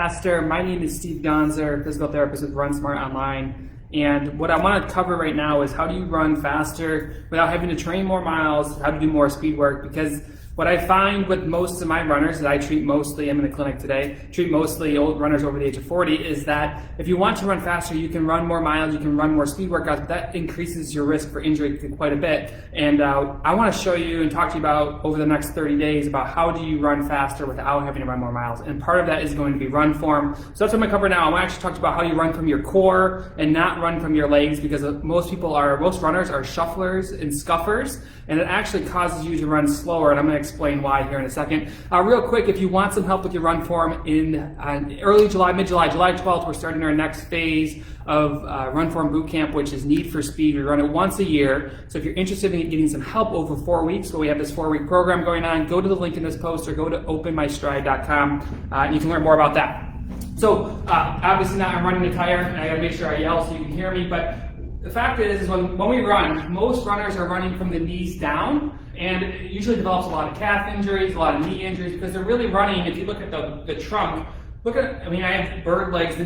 faster. My name is Steve Gonzer, physical therapist with Run Smart Online. And what I want to cover right now is how do you run faster without having to train more miles, how to do more speed work. Because what I find with most of my runners that I treat mostly, I'm in the clinic today, treat mostly old runners over the age of 40, is that if you want to run faster, you can run more miles, you can run more speed workouts, but that increases your risk for injury quite a bit. And I want to show you and talk to you about over the next 30 days about how do you run faster without having to run more miles. And part of that is going to be run form. So that's what I'm going to cover now. I'm going to actually talk about how you run from your core and not run from your legs, because most runners are shufflers and scuffers, and it actually causes you to run slower, and I'm going to explain why here in a second. Real quick, if you want some help with your run form in early July, mid-July, July 12th, we're starting our next phase of Run Form Bootcamp, which is Need for Speed. We run it once a year. So if you're interested in getting some help over 4 weeks, well, we have this 4-week program going on, go to the link in this post or go to openmystride.com and you can learn more about that. So obviously now I'm running the tire and I gotta make sure I yell so you can hear me, but the fact is when we run, most runners are running from the knees down, and it usually develops a lot of calf injuries, a lot of knee injuries, because they're really running. If you look at the trunk, I have bird legs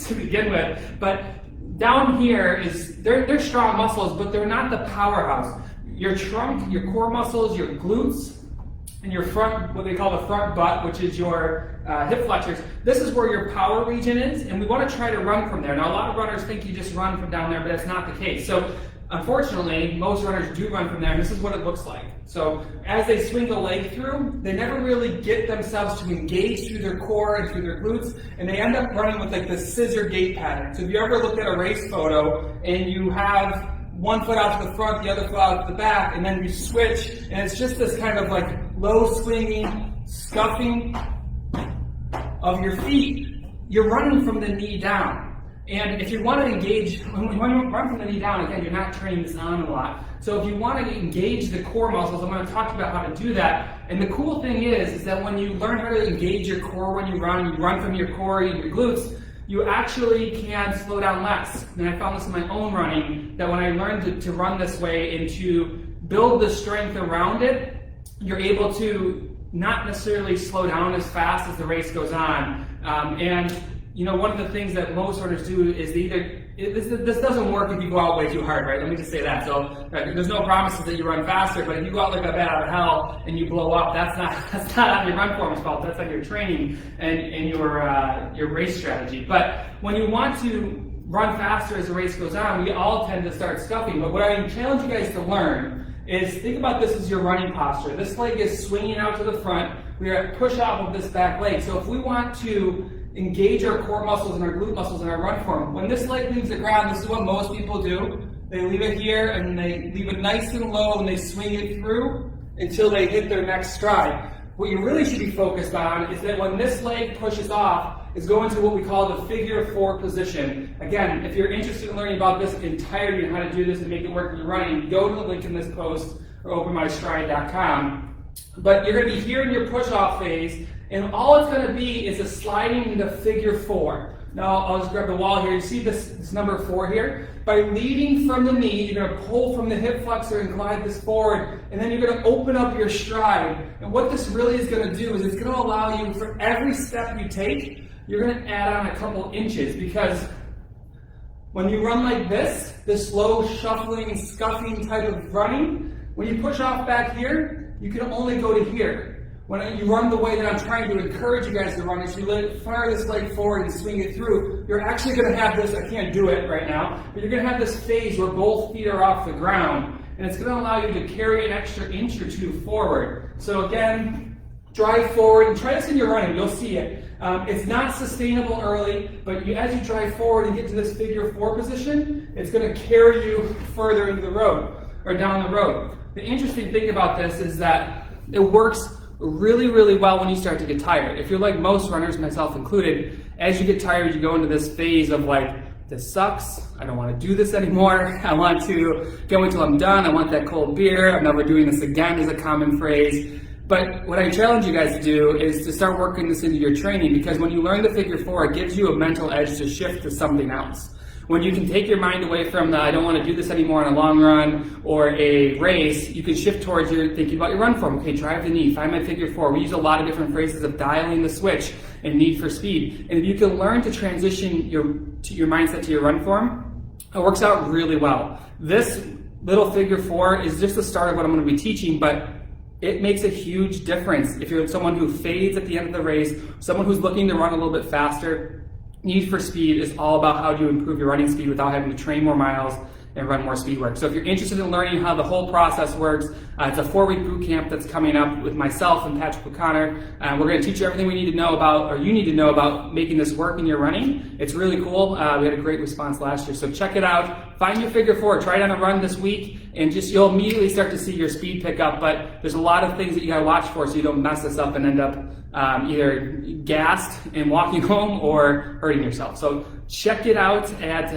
to begin with, but down here they're strong muscles, but they're not the powerhouse. Your trunk, your core muscles, your glutes, and your front, what they call the front butt, which is your hip flexors, this is where your power region is, and we want to try to run from there. Now, a lot of runners think you just run from down there, but that's not the case. So, unfortunately, most runners do run from there, and this is what it looks like. So, as they swing the leg through, they never really get themselves to engage through their core and through their glutes, and they end up running with like the scissor gait pattern. So, if you ever look at a race photo and you have one foot out to the front, the other foot out to the back, and then you switch, and it's just this kind of like low swinging, scuffing of your feet. You're running from the knee down. And if you want to engage, when you run from the knee down, again, you're not training this on a lot. So if you want to engage the core muscles, I'm going to talk to you about how to do that. And the cool thing is that when you learn how to engage your core when you run from your core and your glutes, you actually can slow down less. And I found this in my own running, that when I learned to run this way and to build the strength around it, you're able to not necessarily slow down as fast as the race goes on. And you know, one of the things that most runners do is this doesn't work if you go out way too hard, right? Let me just say that. So there's no promises that you run faster, but if you go out like a bat out of hell and you blow up, that's not on your run form's fault. That's on your training and your race strategy. But when you want to run faster as the race goes on, we all tend to start scuffing. But what I challenge you guys to learn is think about this as your running posture. This leg is swinging out to the front. We are at push off of this back leg. So if we want to engage our core muscles and our glute muscles in our run form, when this leg leaves the ground, this is what most people do. They leave it here and they leave it nice and low and they swing it through until they hit their next stride. What you really should be focused on is that when this leg pushes off, is go into what we call the figure 4 position. Again, if you're interested in learning about this entirety and how to do this and make it work when you're running, go to the link in this post or openmystride.com. But you're going to be here in your push-off phase, and all it's going to be is a sliding into figure 4. Now, I'll just grab the wall here. You see this number 4 here? By leading from the knee, you're going to pull from the hip flexor and glide this forward, and then you're going to open up your stride. And what this really is going to do is it's going to allow you, for every step you take, you're going to add on a couple inches, because when you run like this slow shuffling, scuffing type of running, when you push off back here, you can only go to here. When you run the way that I'm trying to encourage you guys to run, is you fire this leg forward and swing it through, you're actually going to have this, I can't do it right now, but you're going to have this phase where both feet are off the ground, and it's going to allow you to carry an extra inch or two forward. So again, drive forward, and try this in your running, you'll see it. It's not sustainable early, but as you drive forward and get to this figure 4 position, it's going to carry you further into the road, or down the road. The interesting thing about this is that it works really, really well when you start to get tired. If you're like most runners, myself included, as you get tired, you go into this phase of like, this sucks, I don't want to do this anymore, I want to can't wait till I'm done, I want that cold beer, I'm never doing this again is a common phrase. But what I challenge you guys to do is to start working this into your training, because when you learn the figure 4, it gives you a mental edge to shift to something else. When you can take your mind away from the I don't want to do this anymore in a long run or a race, you can shift towards your thinking about your run form. Okay, drive the knee, find my figure 4. We use a lot of different phrases of dialing the switch. and need for speed. And if you can learn to transition your mindset to your run form, it works out really well. This little figure 4 is just the start of what I'm going to be teaching, but it makes a huge difference. If you're someone who fades at the end of the race, someone who's looking to run a little bit faster, need for speed is all about how do you improve your running speed without having to train more miles and run more speed work. So if you're interested in learning how the whole process works, it's a 4-week boot camp that's coming up with myself and Patrick O'Connor. We're going to teach you everything we need to know about, or you need to know about making this work in your running. It's really cool. We had a great response last year. So check it out. Find your figure 4, try it on a run this week, and you'll immediately start to see your speed pick up. But there's a lot of things that you got to watch for so you don't mess this up and end up either gassed and walking home or hurting yourself. So check it out at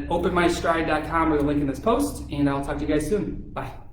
openmystride.com or the link in this post, and I'll talk to you guys soon. Bye.